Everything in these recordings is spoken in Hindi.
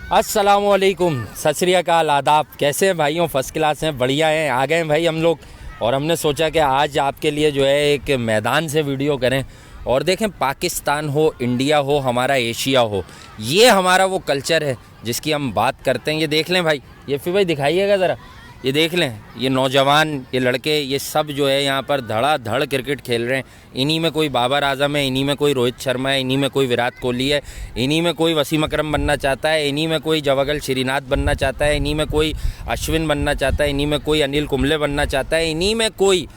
अस्सलामुअलैकुम, सत श्री अकाल, आदाब। कैसे हैं भाइयों? फर्स्ट क्लास हैं, बढ़िया हैं। आ गए हैं भाई हम लोग और हमने सोचा कि आज आपके लिए जो है एक मैदान से वीडियो करें और देखें पाकिस्तान हो, इंडिया हो, हमारा एशिया हो, ये हमारा वो कल्चर है जिसकी हम बात करते हैं। ये देख लें भाई, ये फिर भाई दिखाइएगा ज़रा, ये देख लें, ये नौजवान, ये लड़के, ये सब जो है यहाँ पर धड़ाधड़ क्रिकेट खेल रहे हैं। इन्हीं में कोई बाबर आजम है, इन्हीं में कोई रोहित शर्मा है, इन्हीं में कोई विराट कोहली है, इन्हीं में कोई वसीम अकरम बनना चाहता है, इन्हीं में कोई जवागल श्रीनाथ बनना चाहता है, इन्हीं में कोई अश्विन बनना चाहता है, इन्हीं में कोई अनिल कुंबले बनना चाहता है, इन्हीं में कोई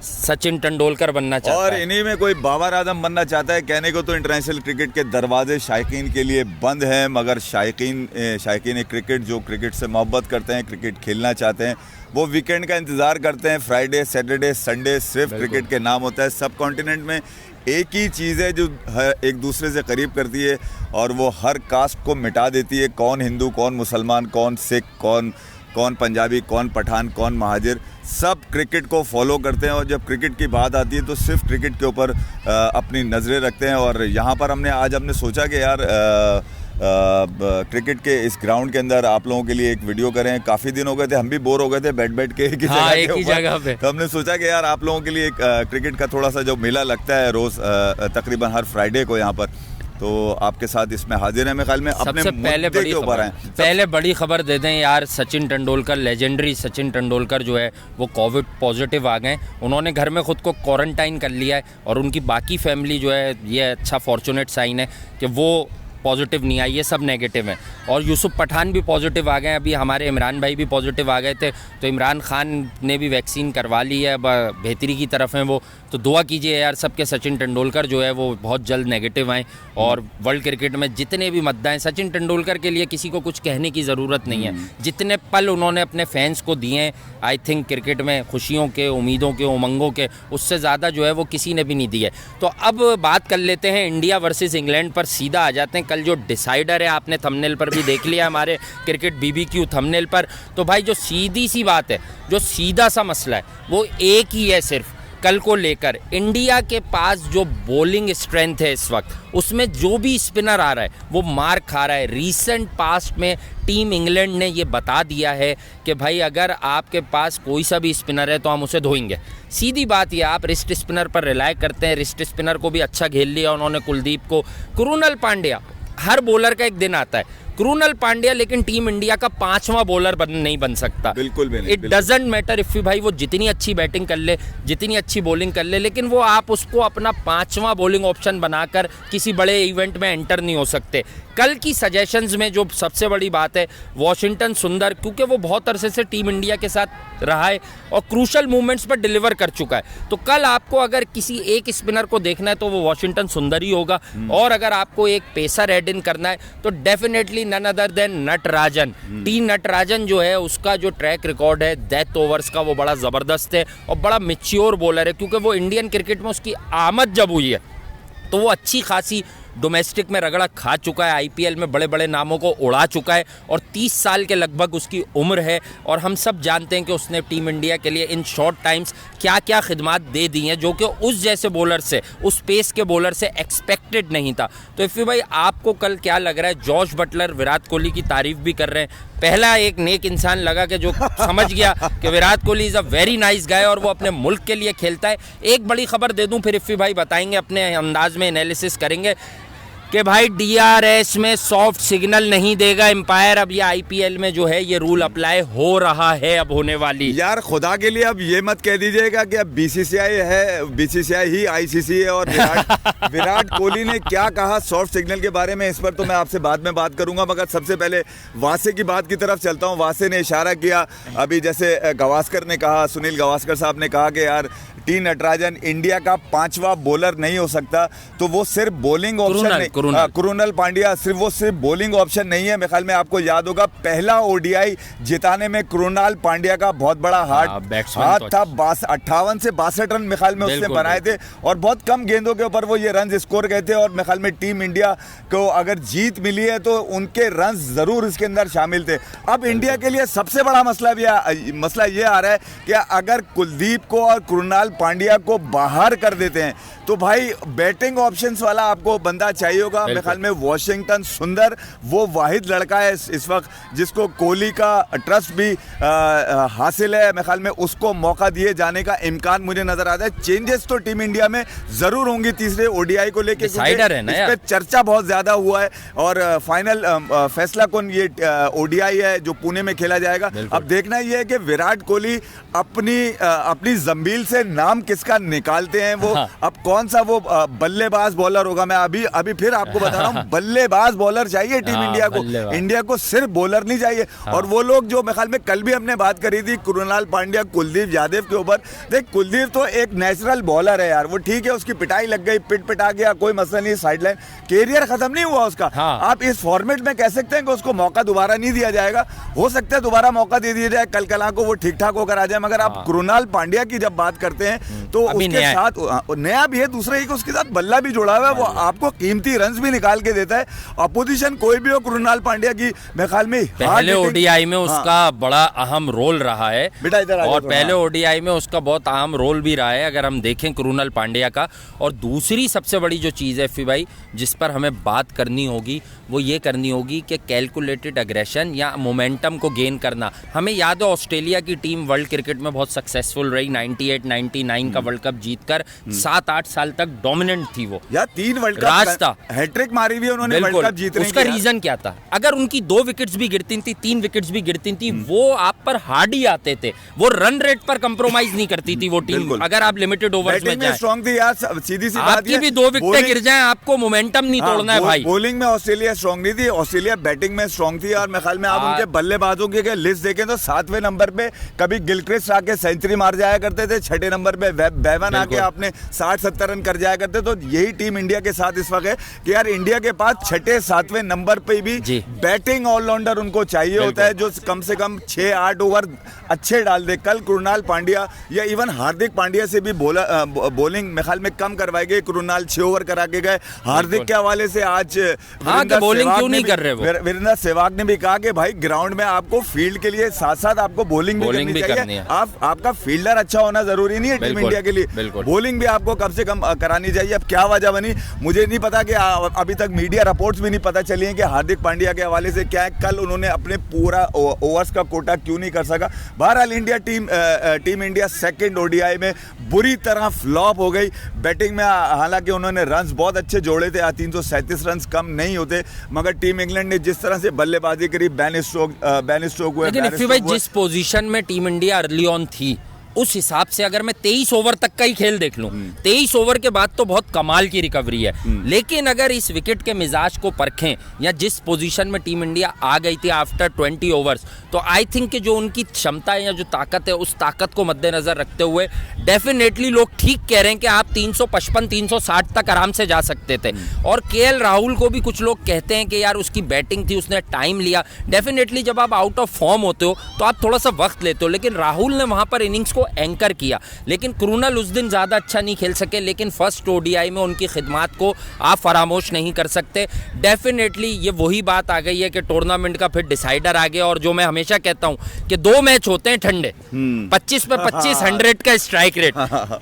सचिन तेंदुलकर बनने चाहता है और इन्हीं में कोई बाबर आजम बनना चाहता है। कहने को तो इंटरनेशनल क्रिकेट के दरवाजे शायकीन के लिए बंद हैं, मगर शायकीन क्रिकेट जो क्रिकेट से मोहब्बत करते हैं, क्रिकेट खेलना चाहते हैं, वो वीकेंड का इंतज़ार करते हैं। फ्राइडे, सैटरडे, संडे सिर्फ क्रिकेट के नाम होता है। सब कॉन्टिनेंट में एक ही चीज़ है जो एक दूसरे से करीब करती है और वो हर कास्ट को मिटा देती है। कौन हिंदू, कौन मुसलमान, कौन सिख, कौन पंजाबी, कौन पठान, कौन महाजिर, सब क्रिकेट को फॉलो करते हैं। और जब क्रिकेट की बात आती है तो सिर्फ क्रिकेट के ऊपर अपनी नज़रें रखते हैं। और यहाँ पर हमने सोचा कि यार क्रिकेट के इस ग्राउंड के अंदर आप लोगों के लिए एक वीडियो करें। काफ़ी दिन हो गए थे, हम भी बोर हो गए थे बैठ के एक ही जगह पे। तो हमने सोचा कि यार आप लोगों के लिए एक क्रिकेट का थोड़ा सा जो मेला लगता है रोज़ तकरीबन हर फ्राइडे को यहाँ पर, तो आपके साथ इसमें हाजिर है। मेरे ख्याल में अपने मुद्दे के ऊपर आए। पहले बड़ी खबर दे दें यार, सचिन तेंदुलकर, लेजेंडरी सचिन तेंदुलकर जो है वो कोविड पॉजिटिव आ गए। उन्होंने घर में ख़ुद को क्वारंटाइन कर लिया है और उनकी बाकी फैमिली जो है, ये अच्छा फॉर्चुनेट साइन है कि वो पॉजिटिव नहीं आई, ये सब नेगेटिव है। और यूसुफ पठान भी पॉजिटिव आ गए। अभी हमारे इमरान भाई भी पॉजिटिव आ गए थे, तो इमरान खान ने भी वैक्सीन करवा ली है, बेहतरी की तरफ हैं वो। तो दुआ कीजिए यार सबके, सचिन तेंदुलकर जो है वो बहुत जल्द नेगेटिव आएँ। और वर्ल्ड क्रिकेट में जितने भी मद्दा हैं, सचिन तेंदुलकर के लिए किसी को कुछ कहने की ज़रूरत नहीं है। जितने पल उन्होंने अपने फैंस को दिए हैं, आई थिंक क्रिकेट में खुशियों के, उम्मीदों के, उमंगों के, उससे ज़्यादा जो है वो किसी ने भी नहीं दिए। तो अब बात कर लेते हैं इंडिया वर्सेस इंग्लैंड पर, सीधा आ जाते हैं। कल जो डिसाइडर है, आपने थंबनेल पर भी देख लिया हमारे क्रिकेट BBQ थंबनेल पर। तो भाई जो सीधी सी बात है, जो सीधा सा मसला है, वो एक ही है सिर्फ। कल को लेकर इंडिया के पास जो बॉलिंग स्ट्रेंथ है इस वक्त, उसमें जो भी स्पिनर आ रहा है वो मार खा रहा है। रीसेंट पास्ट में टीम इंग्लैंड ने ये बता दिया है कि भाई अगर आपके पास कोई सा भी स्पिनर है तो हम उसे धोएंगे। सीधी बात ये, आप रिस्ट स्पिनर पर रिलाय करते हैं। रिस्ट स्पिनर को भी अच्छा खेल लिया उन्होंने, कुलदीप को। कृणाल पांड्या, हर बॉलर का एक दिन आता है। कृणाल पांड्या लेकिन टीम इंडिया का 5वां बॉलर नहीं बन सकता। बिल्कुल भी नहीं। इट डजंट मैटर इफ भाई वो जितनी अच्छी बैटिंग कर ले, जितनी अच्छी बॉलिंग कर ले, लेकिन वो आप उसको अपना 5वां बॉलिंग ऑप्शन बनाकर किसी बड़े इवेंट में एंटर नहीं हो सकते। कल की सजेशंस में जो सबसे बड़ी बात है, वाशिंगटन सुंदर, क्योंकि वो बहुत अरसे से टीम इंडिया के साथ रहा है और क्रूशल मूवमेंट्स पर डिलीवर कर चुका है। तो कल आपको अगर किसी एक स्पिनर को देखना है तो वो वाशिंगटन सुंदर ही होगा। और अगर आपको एक पेसर ऐड इन करना है तो definitely none other than Natarajan. T Natarajan जो है, उसका जो ट्रैक रिकॉर्ड है डेथ ओवर्स का, वो बड़ा ज़बरदस्त है और बड़ा मैच्योर बॉलर है। क्योंकि वो इंडियन क्रिकेट में उसकी आमद जब हुई है तो वो अच्छी खासी डोमेस्टिक में रगड़ा खा चुका है, IPL में बड़े बड़े नामों को उड़ा चुका है और 30 साल के लगभग उसकी उम्र है। और हम सब जानते हैं कि उसने टीम इंडिया के लिए इन शॉर्ट टाइम्स क्या क्या खिदमात दे दी हैं, जो कि उस जैसे बॉलर से, उस पेस के बॉलर से एक्सपेक्टेड नहीं था। तो इफ़ी भाई आपको कल क्या लग रहा है? जॉश बटलर विराट कोहली की तारीफ भी कर रहे हैं। पहला एक नेक इंसान लगा कि जो समझ गया कि Virat Kohli is a very nice guy और वो अपने मुल्क के लिए खेलता है। एक बड़ी खबर दे दूं, फिर इफ़ी भाई बताएंगे, अपने अंदाज में एनालिसिस करेंगे कि भाई DRS में सॉफ्ट सिग्नल नहीं देगा एम्पायर। अब ये IPL में जो है ये रूल अप्लाई हो रहा है, अब होने वाली। यार खुदा के लिए अब ये मत कह दीजिएगा कि अब BCCI है, BCCI ही ICC है। और विराट कोहली ने क्या कहा सॉफ्ट सिग्नल के बारे में, इस पर तो मैं आपसे बाद में बात करूंगा। मगर सबसे पहले वासे की बात की तरफ चलता हूँ। वासे ने इशारा किया अभी, जैसे गावस्कर ने कहा, सुनील गावस्कर साहब ने कहा कि यार टी नटराजन इंडिया का 5वां बॉलर नहीं हो सकता। तो वो सिर्फ बॉलिंग ऑप्शन नहीं, कृणाल पांड्या सिर्फ बॉलिंग ऑप्शन नहीं है। मेरे ख्याल में आपको याद होगा पहला ODI जिताने में कृणाल पांड्या का बहुत बड़ा हाथ था। 58 से 62 रन मेरे ख्याल में उसने बनाए थे और बहुत कम गेंदों के ऊपर वो ये रन स्कोर गए थे। और मेरे ख्याल में टीम इंडिया को अगर जीत मिली है तो उनके रन जरूर इसके अंदर शामिल थे। अब इंडिया के लिए सबसे बड़ा मसला ये आ रहा है कि अगर कुलदीप को और कृणाल पांड्या को बाहर कर देते हैं तो भाई बैटिंग ऑप्शंस वाला आपको बंदा चाहिए होगा। मेरे ख्याल में वॉशिंगटन सुंदर वो वाहिद लड़का है इस वक्त जिसको कोहली का ट्रस्ट भी हासिल है। मेरे ख्याल में उसको मौका दिए जाने का इम्कान मुझे नजर आता है। चेंजेस तो टीम इंडिया में जरूर होंगी तीसरे ओडीआई को लेकर, इस पे चर्चा बहुत ज्यादा हुआ है और फाइनल फैसला कौन ये ओडीआई है जो पुणे में खेला जाएगा। अब देखना ये है कि विराट कोहली अपनी जंबील से नाम किसका निकालते हैं। वो अब कौन सा वो बल्लेबाज बॉलर होगा। मैं अभी फिर आपको बता रहा हूँ बल्लेबाज बॉलर चाहिए टीम इंडिया को। इंडिया को सिर्फ बॉलर नहीं चाहिए। और वो लोग जो मेरे ख्याल में कल भी हमने बात करी थी कृणाल पांड्या कुलदीप यादव के ऊपर। देख कुलदीप तो एक नेचुरल बॉलर है यार, वो ठीक है उसकी पिटाई लग गई, पिटा गया, कोई मसला नहीं, साइडलाइन, कैरियर खत्म नहीं हुआ उसका। आप इस फॉर्मेट में कह सकते हैं कि उसको मौका दोबारा नहीं दिया जाएगा। हो सकता है दोबारा मौका दे दिया जाए, कल कला को वो ठीक ठाक होकर आ जाए। मगर आप कृणाल पांड्या की जब बात करते हैं तो उसके साथ नया भी है, दूसरा ही उसके साथ बल्ला भी जुड़ा हुआ है, वो आपको कीमती रन्स भी निकाल के देता है। अपोजिशन कोई भी हो, कृणाल पांड्या की मेरे ख्याल में पहले ओडीआई में उसका बड़ा अहम रोल रहा है और पहले ओडीआई में उसका बहुत अहम रोल भी रहा है अगर हम देखें कृणाल पांड्या का। और दूसरी सबसे बड़ी जो चीज़ है फी भाई जिस पर हमें बात करनी होगी वो ये करनी होगी कि कैलकुलेटेड अग्रेशन या मोमेंटम को गेन करना। हमें याद है ऑस्ट्रेलिया की टीम वर्ल्ड क्रिकेट में बहुत सक्सेसफुल रही, 98 99 का वर्ल्ड कप जीतकर 7-8 साल तक डोमिनेंट थी वो यार, 3 वर्ल्ड कप राज था, हैट्रिक मारी हुई उन्होंने वर्ल्ड कप जीतने। उसका रीजन क्या था? अगर उनकी 2 विकेट्स भी गिरती थी, 3 विकेट्स भी गिरती थी, वो आप पर हार्ड ही आते थे, वो रन रेट पर कंप्रोमाइज नहीं करती थी वो टीम। अगर आप लिमिटेड ओवर्स में जाएं, स्ट्रांग थी यार, सीधी सी बात है, भी 2 विकेटें गिर जाएं आपको मोमेंटम नहीं तोड़ना है भाई। बॉलिंग में ऑस्ट्रेलिया स्ट्रांग नहीं थी, ऑस्ट्रेलिया बैटिंग में स्ट्रांग थी। और मेरे ख्याल में आप उनके बल्लेबाजों की लिस्ट देखें तो 7वें नंबर पे कभी गिलक्रिस्ट आके सेंचुरी मार जाया करते थे, 6ठे नंबर पे बेवन आके आपने 60-70 रन कर जाया करते। तो यही टीम इंडिया के साथ इस वक्त है कि यार इंडिया के पास 6ठे-7वें नंबर पे भी बैटिंग ऑलराउंडर उनको चाहिए होता है जो कम से कम 6-8 ओवर अच्छे डाल दे। कल कृणाल पांड्या या इवन हार्दिक पांड्या से भी बॉलिंग मेरे ख्याल में कम करवाई गई। कृणाल 6 ओवर करा के गए। हार्दिक के हवाले से आज बॉलिंग क्यों नहीं कर रहे? वीरेंद्र सहवाग ने भी कहा कि भाई ग्राउंड में आपको फील्ड के लिए साथ साथ आपको बॉलिंग भी करनी चाहिए। आपका फील्डर अच्छा होना जरूरी नहीं है टीम इंडिया के लिए, बॉलिंग भी आपको कम से कम करानी चाहिए। अब क्या वजह बनी मुझे नहीं पता कि अभी तक मीडिया रिपोर्ट्स भी नहीं पता चली हैं कि हार्दिक पांड्या के हवाले से क्या है, कल उन्होंने अपने पूरा ओवर्स का कोटा क्यों नहीं कर सका। बहरहाल India team India second ODI में बुरी तरह फ्लॉप हो गई। बैटिंग में हालांकि उन्होंने रन्स बहुत अच्छे जोड़े थे, 337 रन्स कम नहीं होते, मगर टीम इंग्लैंड ने जिस तरह से बल्लेबाजी करी, बेन स्टोक हुए, लेकिन इफ़ी भाई जिस पोजीशन में टीम इंडिया अर्ली ऑन थी उस हिसाब से अगर मैं 23 ओवर तक का ही खेल देख लूं, 23 ओवर के बाद तो बहुत कमाल की रिकवरी है। लेकिन अगर इस विकेट के मिजाज को परखें या जिस पोजीशन में टीम इंडिया आ गई थी आफ्टर 20 ओवर्स, तो आई थिंक कि जो उनकी क्षमता है या जो ताकत है उस ताकत को मद्देनजर रखते हुए डेफिनेटली लोग ठीक कह रहे हैं कि आप 355-360 तक आराम से जा सकते थे। और केएल राहुल को भी कुछ लोग कहते हैं कि यार उसकी बैटिंग थी, उसने टाइम लिया। डेफिनेटली जब आप आउट ऑफ फॉर्म होते हो तो आप थोड़ा सा वक्त लेते हो, लेकिन राहुल ने वहां पर इनिंग्स को एंकर किया। लेकिन कृणाल उस दिन ज्यादा अच्छा नहीं खेल सके, लेकिन फर्स्ट ओडीआई में उनकी खिदमत को आप फरामोश नहीं कर सकते। डेफिनेटली ये वही बात आ गई है कि टूर्नामेंट का फिर डिसाइडर आ गया। और जो मैं हमेशा कहता हूं कि 2 मैच होते हैं ठंडे, 25 पे 25 100 का स्ट्राइक रेट।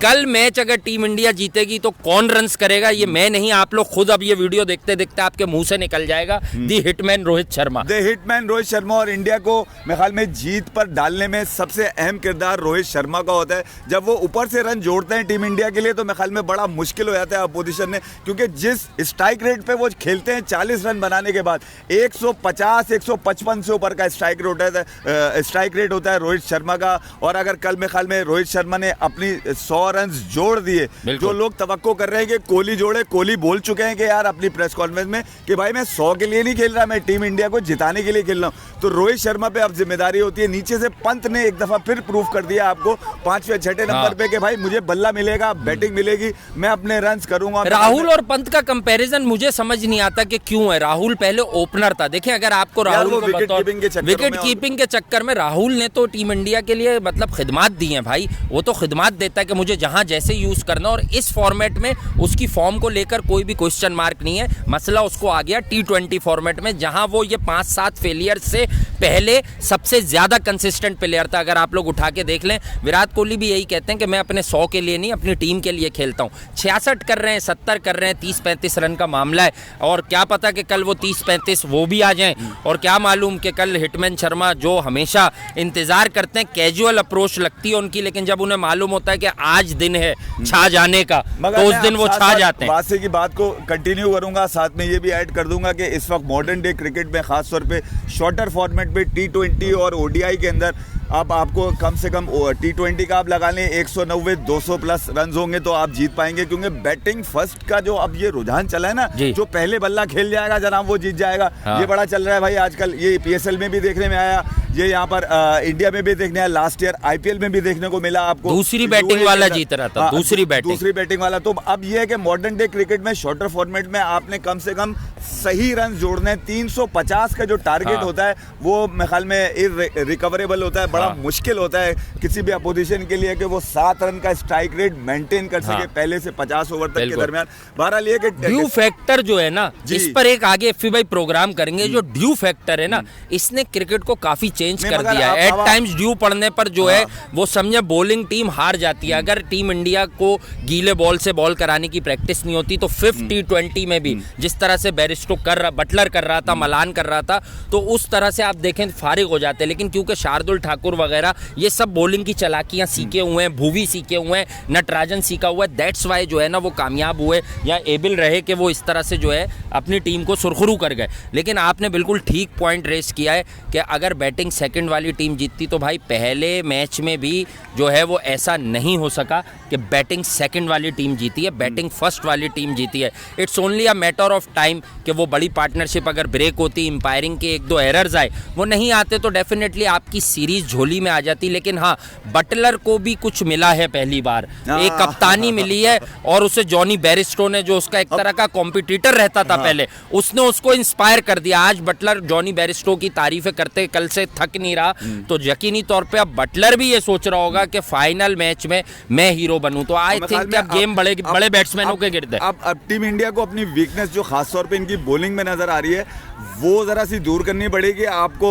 कल मैच अगर टीम इंडिया जीतेगी तो कौन रन्स करेगा ये मैं नहीं, आप लोग खुद अब ये वीडियो देखते देखते आपके मुंह से निकल जाएगा। दी हिटमैन रोहित शर्मा, और इंडिया को मेरे ख्याल में जीत पर डालने में सबसे अहम किरदार रोहित शर्मा का होता है। जब वो ऊपर से रन जोड़ते हैं टीम इंडिया के लिए तो मेरे ख्याल में बड़ा मुश्किल हो जाता है अपोजिशन ने, क्योंकि जिस स्ट्राइक रेट पे वो खेलते हैं 40 रन बनाने के बाद 150-155 से ऊपर का स्ट्राइक रेट होता है रोहित शर्मा का। और अगर कल मेरे ख्याल में रोहित शर्मा ने अपनी 100 रन जोड़ दिए, जो लोग तवक्को कर रहे हैं कि कोहली जोड़े, कोहली बोल चुके हैं कि यार अपनी प्रेस कॉन्फ्रेंस में कि भाई मैं 100 के लिए नहीं खेल रहा, मैं टीम इंडिया को जिताने के लिए खेल रहा हूं। तो रोहित शर्मा पे अब जिम्मेदारी होती है। नीचे से पंत ने एक दफा फिर प्रूव कर दिया आपको 5वें-6ठे नंबर पे कि भाई मुझे बल्ला मिलेगा, बैटिंग मिलेगी, मैं अपने रन्स करूंगा। राहुल और पंत का कंपैरिजन मुझे समझ नहीं आता कि क्यों है। राहुल पहले ओपनर था। देखिए अगर आपको राहुल को विकेट कीपिंग के चक्कर में राहुल ने तो टीम इंडिया के लिए मतलब खिदमत दी है भाई, वो तो खिदमत देता है कि मुझे जहां जैसे यूज करना। और इस फॉर्मेट में उसकी फॉर्म को लेकर कोई भी क्वेश्चन मार्क नहीं है। मसला उसको आ गया T20 फॉर्मेट में, जहां वो ये 5-7 फेलियर से पहले सबसे ज्यादा कंसिस्टेंट प्लेयर था। अगर आप लोग उठा के देख लें, विराट कोहली भी यही कहते हैं कि मैं अपने 100 के लिए नहीं, अपनी टीम के लिए खेलता हूँ। 66 कर रहे हैं, 70 कर रहे हैं, 30-35 रन का मामला है, और क्या पता कि कल वो 30-35 वो भी आ जाएं, और क्या मालूम कि कल हिटमैन शर्मा जो हमेशा इंतजार करते हैं, कैजुअल अप्रोच लगती है उनकी, लेकिन जब उन्हें मालूम होता है कि आज दिन है छा जाने का, तो उस दिन वो छा जाते हैं। बादशाह की बात को कंटिन्यू करूंगा, साथ में ये भी ऐड कर दूंगा कि इस वक्त मॉडर्न डे क्रिकेट में खास तौर पे शॉर्टर फॉर्मेट में T20 और ODI के अंदर अब आपको कम से कम T20 का आप लगा लें 190-200 प्लस रन होंगे तो आप जीत पाएंगे, क्योंकि बैटिंग फर्स्ट का जो अब ये रुझान चला है ना, जो पहले बल्ला खेल जाएगा जनाब वो जीत जाएगा। हाँ। ये बड़ा चल रहा है भाई आजकल, ये PSL में भी देखने में आया, ये यहाँ पर इंडिया में भी देखने आया, लास्ट ईयर IPL में भी देखने को मिला आपको। दूसरी बैटिंग वाला जीत रहा था, दूसरी बैटिंग वाला। तो अब ये है कि मॉडर्न डे क्रिकेट में शॉर्टर फॉर्मेट में आपने कम से कम सही रन जोड़ने, 350 का जो टारगेट होता है वो मेरे ख्याल में इररिकवरेबल होता है, बड़ा मुश्किल होता है किसी भी अपोजिशन के लिए कि वो 7 रन का स्ट्राइक रेट मेंटेन कर सके पहले से 50 ओवर तक के दर्मियान। बहरहाल ये कि ड्यू फैक्टर जो है ना, इस पर एक आगे एफी भाई प्रोग्राम करेंगे। जो ड्यू फैक्टर है ना, इसने क्रिकेट को काफी चेंज कर दिया है। एट टाइम्स ड्यू पड़ने पर जो है वो समझे बॉलिंग टीम हार जाती है। अगर टीम इंडिया को गीले बॉल से बॉल कराने की प्रैक्टिस नहीं होती तो 5th T20 में भी जिस तरह से बेरिस्टो बटलर कर रहा था, मलान कर रहा था, तो उस तरह से आप देखें फारिग हो जाते हैं। लेकिन क्योंकि शार्दुल ठाकुर वगैरह ये सब बॉलिंग की चालाकियां सीखे हुए हैं, भुवी सीखे हुए हैं, नटराजन सीखा हुआ है, दैट्स वाई जो है ना वो कामयाब हुए या एबल रहे कि वो इस तरह से जो है अपनी टीम को सुरखरू कर गए। लेकिन आपने बिल्कुल ठीक पॉइंट रेस किया है कि अगर बैटिंग सेकंड वाली टीम जीतती तो भाई पहले मैच में भी जो है वो ऐसा नहीं हो सका कि बैटिंग सेकंड वाली टीम जीती है, बैटिंग फर्स्ट वाली टीम जीती है। It's only a matter of time कि वो बड़ी पार्टनरशिप अगर ब्रेक होती, इंपायरिंग के 1-2 एरर्स आए, वो नहीं आते तो डेफिनेटली आपकी सीरीज झोली में आ जाती। लेकिन हाँ, बटलर को भी कुछ मिला है, पहली बार एक कप्तानी मिली है, और उसे जॉनी बेरिस्टो ने जो उसका एक तरह का कॉम्पिटिटर रहता था पहले, उसने उसको इंस्पायर कर दिया। आज बटलर जॉनी बेरिस्टो की तारीफें करते कल से थक नहीं रहा, तो यकीनी तौर पे अब बटलर भी ये सोच रहा होगा कि फाइनल मैच में मैं हीरो बनूं। तो आई थिंक कि अब गेम बड़े बैट्समैनों के गिरद है। अब टीम इंडिया को अपनी वीकनेस जो खास तौर पे इनकी बॉलिंग में नजर आ रही है वो जरा सी दूर करनी पड़ेगी। आपको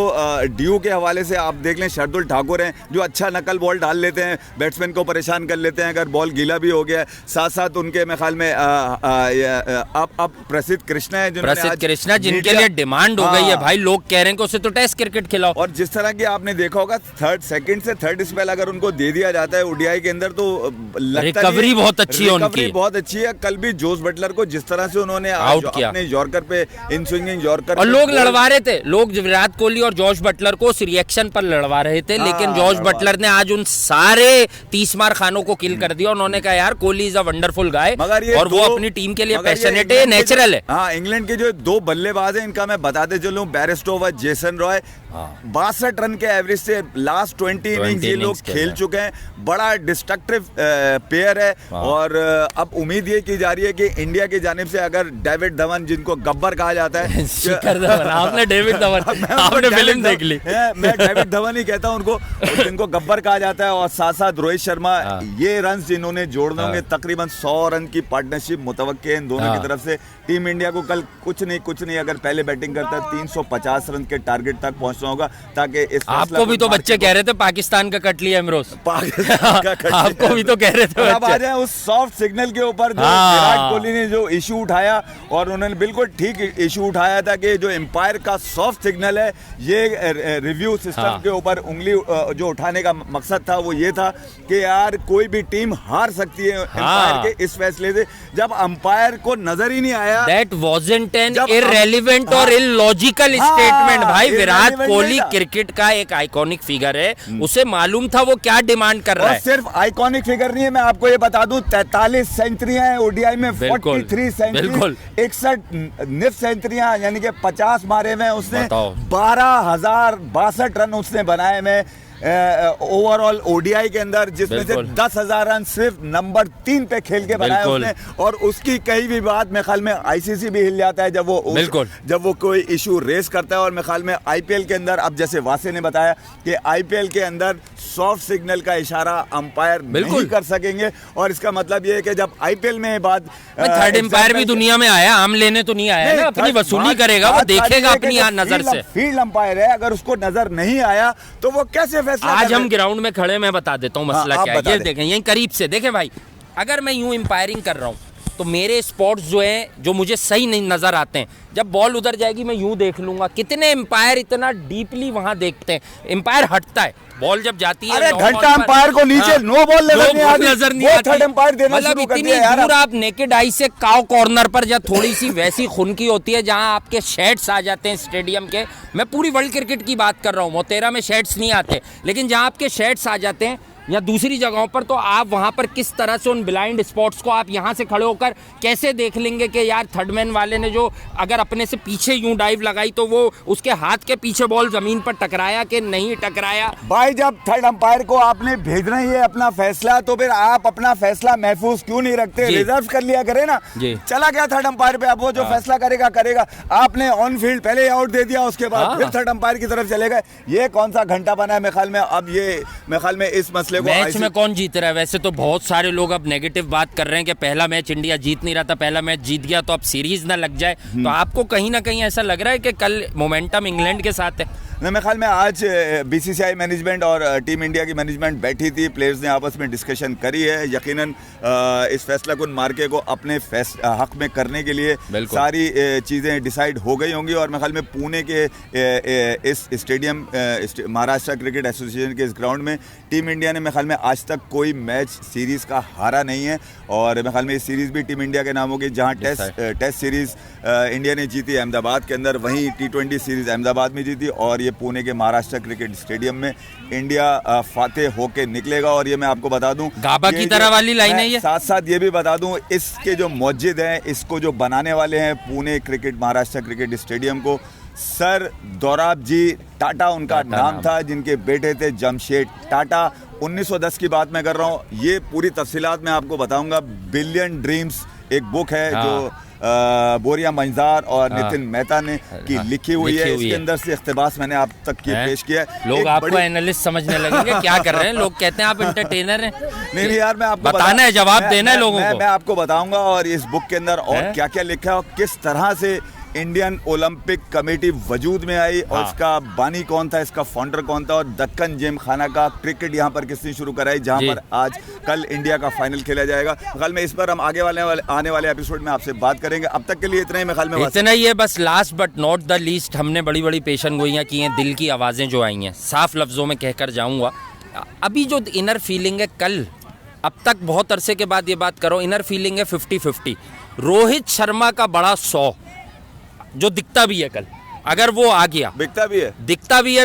ड्यू के हवाले से आप देख लें, शार्दुल ठाकुर हैं जो अच्छा नकल बॉल डाल लेते हैं, बैट्समैन को परेशान कर लेते हैं अगर बॉल गीला भी हो गया। साथ साथ उनके मेरे ख्याल में अब प्रसिद्ध कृष्णा है, जिनके लिए डिमांड हो गई है भाई। लोग कह रहे हैं कि उसे तो टेस्ट क्रिकेट खिलाओ। और जिस तरह की आपने देखा होगा सेकंड से थर्ड स्पेल अगर उनको दे दिया जाता है ODI के अंदर तो रिकवरी बहुत अच्छी है उनकी, बहुत अच्छी है। कल भी जोस बटलर को जिस तरह से उन्होंने आउट किया अपने यॉर्कर पे, इन स्विंगिंग यॉर्कर, और लोग लड़वा रहे थे, लोग विराट कोहली और जॉश बटलर को उस रिएक्शन पर लड़वा रहे थे। लेकिन जॉश बटलर ने आज उन सारे 30 मार खानों को किल कर दिया। उन्होंने कहा यार कोहली इज अ वंडरफुल गाय, और वो अपनी टीम के लिए पैशनेट है, नेचुरल है। हाँ, इंग्लैंड के जो 2 बल्लेबाज हैं इनका मैं बताते चलूं, बेरिस्टो व जेसन रॉय 62 रन के एवरेज से लास्ट 20 इनिंग्स ये लोग खेल चुके हैं। बड़ा डिस्ट्रक्टिव पेयर है, और अब उम्मीद ये की जा रही है कि इंडिया की जानिब से अगर डेविड धवन, जिनको गब्बर कहा जाता है आपने डेविड धवन, आपने फिल्म देख ली, मैं डेविड धवन ही कहता हूं उनको, जिनको गब्बर कहा जाता है, और साथ साथ रोहित शर्मा, ये रन जिन्होंने जोड़ने होंगे, तकरीबन 100 रन की पार्टनरशिप मुतवक्के है इन दोनों की तरफ से। टीम इंडिया को कल कुछ नहीं अगर पहले बैटिंग करता है 350 रन के टारगेट तक पहुंचना होगा, ताकि इस आपको भी तो बच्चे कह रहे थे पाकिस्तान का कट लिया इमरोज, आपको भी तो कह रहे थे। अब आ जाए उस सॉफ्ट सिग्नल के ऊपर जो विराट कोहली ने जो इशू उठाया, और उन्होंने बिल्कुल ठीक इशू उठाया था कि जो एम्पायर का सॉफ्ट सिग्नल है, ये रिव्यू सिस्टम के ऊपर उंगली जो उठाने का मकसद था वो ये था कि यार कोई भी टीम हार सकती है एम्पायर के इस फैसले से। जब अंपायर को नजर ही नहीं आया, दैट वाज़न्ट एन इररेलेवेंट और इलॉजिकल स्टेटमेंट। भाई विराट कोहली क्रिकेट का एक आइकॉनिक फिगर है, उसे मालूम था वो क्या डिमांड कर रहा है। सिर्फ आइकॉनिक फिगर नहीं है, मैं आपको ये बता दूं 43 सेंचुरियां हैं ODI में, 43 सेंचुरी, 61 निफ सेंचुरियां, यानी कि 50 मारे में उसने, 12,062 रन उसने बनाए में। ओवरऑल ओडीआई के अंदर, जिसमें से 10,000 रन सिर्फ नंबर 3 पे खेल के बनाया उसने, और उसकी कई भी बात मेरे ख्याल में आईसीसी भी हिल जाता है जब वो कोई इशू रेस करता है। और मेरे ख्याल में आईपीएल के अंदर, अब जैसे वासे ने बताया कि आईपीएल के अंदर सॉफ्ट सिग्नल का इशारा अंपायर नहीं कर सकेंगे, और इसका मतलब ये है कि जब आईपीएल में बात थर्ड अंपायर भी दुनिया में आया, आम लेने तो नहीं आया ना, अपनी वसूली करेगा, वो देखेगा अपनी नजर से। फील्ड अंपायर है, अगर उसको नजर नहीं आया तो वो कैसे फैसला? आज हम ग्राउंड में खड़े, मैं बता देता हूँ मसला क्या है। ये देखें, यहीं करीब से देखें भाई, अगर मैं यूं अंपायरिंग कर रहा हूँ तो मेरे स्पॉट्स जो है, जो मुझे सही नहीं नजर आते हैं, जब बॉल उधर जाएगी मैं यूं देख लूंगा। कितने एम्पायर इतना डीपली वहां देखते हैं, एम्पायर हटता है, बॉल जब जाती है, अरे घंटा एम्पायर को नीचे नो बॉल नजर नहीं आती, थर्ड एम्पायर देना शुरू कर दिया यार। दूर आप नेकेड आई से काव कॉर्नर पर, जहाँ थोड़ी सी वैसी खून की होती है, जहां आपके शेड्स आ जाते हैं स्टेडियम के, मैं पूरी वर्ल्ड क्रिकेट की बात कर रहा हूँ, मोतेरा में शेड्स नहीं आते, लेकिन जहां आपके शेड्स आ जाते हैं या दूसरी जगहों पर, तो आप वहां पर किस तरह से उन ब्लाइंड स्पॉट्स को आप यहां से खड़े होकर कैसे देख लेंगे कि यार थर्डमैन वाले ने जो अगर अपने से पीछे यूं डाइव लगाई तो वो उसके हाथ के पीछे बॉल जमीन पर टकराया कि नहीं टकराया। भाई जब थर्ड अंपायर को आपने भेजना ही है अपना फैसला, तो फिर आप अपना फैसला महफूज क्यों नहीं रखते? रिजर्व कर लिया करे ना। चला गया थर्ड अंपायर पे, अब वो जो फैसला करेगा। आपने ऑन फील्ड पहले आउट दे दिया, उसके बाद फिर थर्ड अंपायर की तरफ चले गए। ये कौन सा घंटा बना है मेरे ख्याल में? अब ये मेरे ख्याल में इस मसले मैच में कौन जीत रहा है? वैसे तो बहुत सारे लोग अब नेगेटिव बात कर रहे हैं कि पहला मैच इंडिया जीत नहीं रहा था, पहला मैच जीत गया तो अब सीरीज ना लग जाए। तो आपको कहीं ना कहीं ऐसा लग रहा है कि कल मोमेंटम इंग्लैंड के साथ है? मेरे ख्याल में आज बीसीसीआई मैनेजमेंट और टीम इंडिया की मैनेजमेंट बैठी थी, प्लेयर्स ने आपस में डिस्कशन करी है। यकीनन इस फैसला कुन मार्के को अपने हक में करने के लिए सारी चीज़ें डिसाइड हो गई होंगी। और मेरे ख्याल में पुणे के इस स्टेडियम, महाराष्ट्र क्रिकेट एसोसिएशन के इस ग्राउंड में टीम इंडिया ने मेरे ख्याल में आज तक कोई मैच सीरीज़ का हारा नहीं है। और मेरे ख्याल में इस सीरीज़ भी टीम इंडिया के नाम होगी। जहाँ टेस्ट सीरीज़ इंडिया ने जीती अहमदाबाद के अंदर, वहीं T20 सीरीज़ अहमदाबाद में जीती, और ये पुणे के महाराष्ट्र क्रिकेट स्टेडियम में इंडिया फातेह होके निकलेगा। और ये मैं आपको बता दूं, गाबा की तरह वाली लाइन है ये। साथ साथ ये भी बता दूं, इसके जो मौजिद हैं, इसको जो बनाने वाले हैं Pune cricket Maharashtra cricket stadium को, सर दोराबजी टाटा उनका नाम था, जिनके बेटे थे जमशेद टाटा। 1910 की बात मैं कर रहा हूँ। ये पूरी तफसीलात मैं आपको बताऊंगा। बिलियन ड्रीम्स एक बुक है जो बोरिया मंजार और नितिन मेहता ने की लिखी हुई है। इसके अंदर से इख्तिबास मैंने आप तक की पेश किया है। लोग आपको एनालिस्ट समझने लगेंगे, क्या कर रहे हैं लोग, कहते हैं आप एंटरटेनर हैं। नहीं यार, मैं आपको बताना है, जवाब देना है लोगों को। मैं आपको बताऊंगा और इस बुक के अंदर और क्या क्या लिखा है और किस तरह से इंडियन ओलंपिक कमेटी वजूद में आई, और इसका बानी कौन था, इसका फाउंडर कौन था, और दक्कन जिम खाना का क्रिकेट यहाँ पर किसने शुरू कराई, जहाँ पर आज कल इंडिया का फाइनल खेला जाएगा। ख्याल में इस पर हम आने वाले एपिसोड में आपसे बात करेंगे। अब तक के लिए इतना ही मेरे ख्याल में, इतना ही है बस। Last but not the least, हमने बड़ी बड़ी पेशन गोइयाँ की हैं, दिल की आवाज़ें जो आई हैं, साफ लफ्ज़ों में कहकर जाऊँगा। अभी जो इनर फीलिंग है, कल अब तक बहुत अरसे के बाद ये बात करो, इनर फीलिंग है 50-50। रोहित शर्मा का बड़ा 100 जो दिखता भी है, कल अगर वो आ गया, दिखता भी है,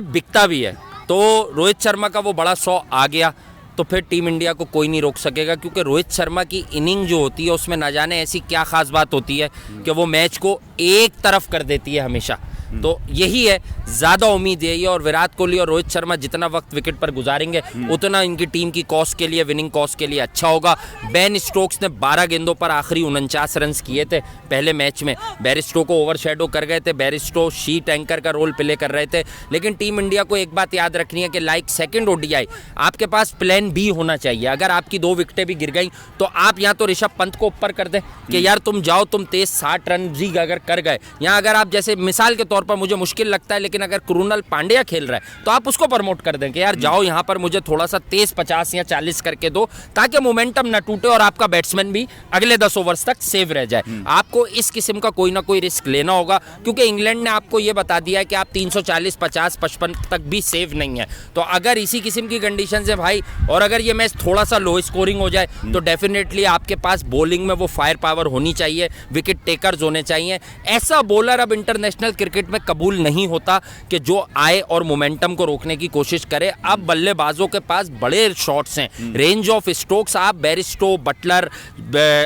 बिकता भी है, तो रोहित शर्मा का वो बड़ा 100 आ गया तो फिर टीम इंडिया को कोई नहीं रोक सकेगा। क्योंकि रोहित शर्मा की इनिंग जो होती है उसमें ना जाने ऐसी क्या खास बात होती है कि वो मैच को एक तरफ कर देती है हमेशा। तो यही है, ज़्यादा उम्मीद यही है। और विराट कोहली और रोहित शर्मा जितना वक्त विकेट पर गुजारेंगे उतना इनकी टीम की कॉज के लिए, विनिंग कॉज के लिए अच्छा होगा। बेन स्टोक्स ने 12 गेंदों पर आखिरी 49 रन किए थे पहले मैच में। बैरिस्टो को ओवरशैडो कर गए थे, बैरिस्टो शीट एंकर का रोल प्ले कर रहे थे। लेकिन टीम इंडिया को एक बात याद रखनी है कि लाइक सेकेंड ODI आपके पास प्लान बी होना चाहिए। अगर आपकी 2 विकेटें भी गिर गई तो आप यहाँ तो ऋषभ पंत को ऊपर कर दें कि यार तुम जाओ, तुम तेज 60 रन भी अगर कर गए, यहाँ अगर आप जैसे मिसाल के तौर पर, मुझे मुश्किल लगता है लेकिन अगर कृणाल पांड्या खेल रहा है तो आप उसको प्रमोट कर दें कि यार जाओ यहाँ पर मुझे थोड़ा सा तेज 50 या 40 करके दो, ताकि मोमेंटम न टूटे और आपका बैट्समैन भी अगले 10 ओवर्स तक सेव रह जाए। आपको इस किस्म का कोई ना कोई रिस्क लेना होगा, क्योंकि इंग्लैंड ने आपको ये बता दिया है कि आप 340, 50, 55 तक भी सेव नहीं है। तो अगर इसी किस्म की कंडीशन है भाई, और अगर ये मैच थोड़ा सा लो स्कोरिंग हो जाए तो डेफिनेटली आपके पास बॉलिंग में वो फायर पावर होनी चाहिए, विकेट टेकर्स होने चाहिए। ऐसा बॉलर अब इंटरनेशनल क्रिकेट क्रिकेट में कबूल नहीं होता कि जो आए और मोमेंटम को रोकने की कोशिश करे। अब बल्लेबाजों के पास बड़े शॉट्स हैं, रेंज ऑफ स्ट्रोक्स। आप बेरिस्टो, बटलर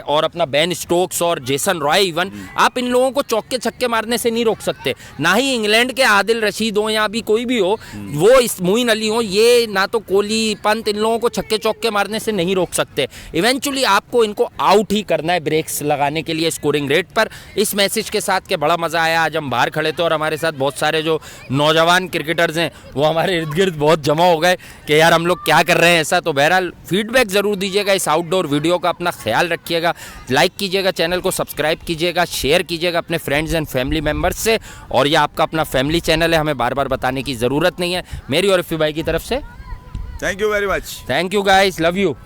और अपना बेन स्टोक्स और जेसन रॉय, इवन आप इन लोगों को चौके छक्के मारने से नहीं रोक सकते। ना ही इंग्लैंड के आदिल रशीद हो या अभी कोई भी हो, वो इस मोइन अली हो, ये ना तो कोहली, पंत, इन लोगों को छक्के चौके मारने से नहीं रोक सकते। इवेंचुअली आपको इनको आउट ही करना है ब्रेक्स लगाने के लिए स्कोरिंग रेट पर। इस मैसेज के साथ के बड़ा मजा आया। आज हम बाहर खड़े थे और हमारे साथ बहुत सारे जो नौजवान क्रिकेटर्स हैं वो हमारे इर्द गिर्द बहुत जमा हो गए कि यार हम लोग क्या कर रहे हैं ऐसा। तो बहरहाल फीडबैक ज़रूर दीजिएगा इस आउटडोर वीडियो का, अपना ख्याल रखिएगा, लाइक कीजिएगा, चैनल को सब्सक्राइब कीजिएगा, शेयर कीजिएगा अपने फ्रेंड्स एंड फैमिली मेम्बर्स से। और ये आपका अपना फैमिली चैनल है, हमें बार बार बताने की ज़रूरत नहीं है। मेरी और इफ़ी भाई की तरफ से thank you very much. Thank you guys, love you.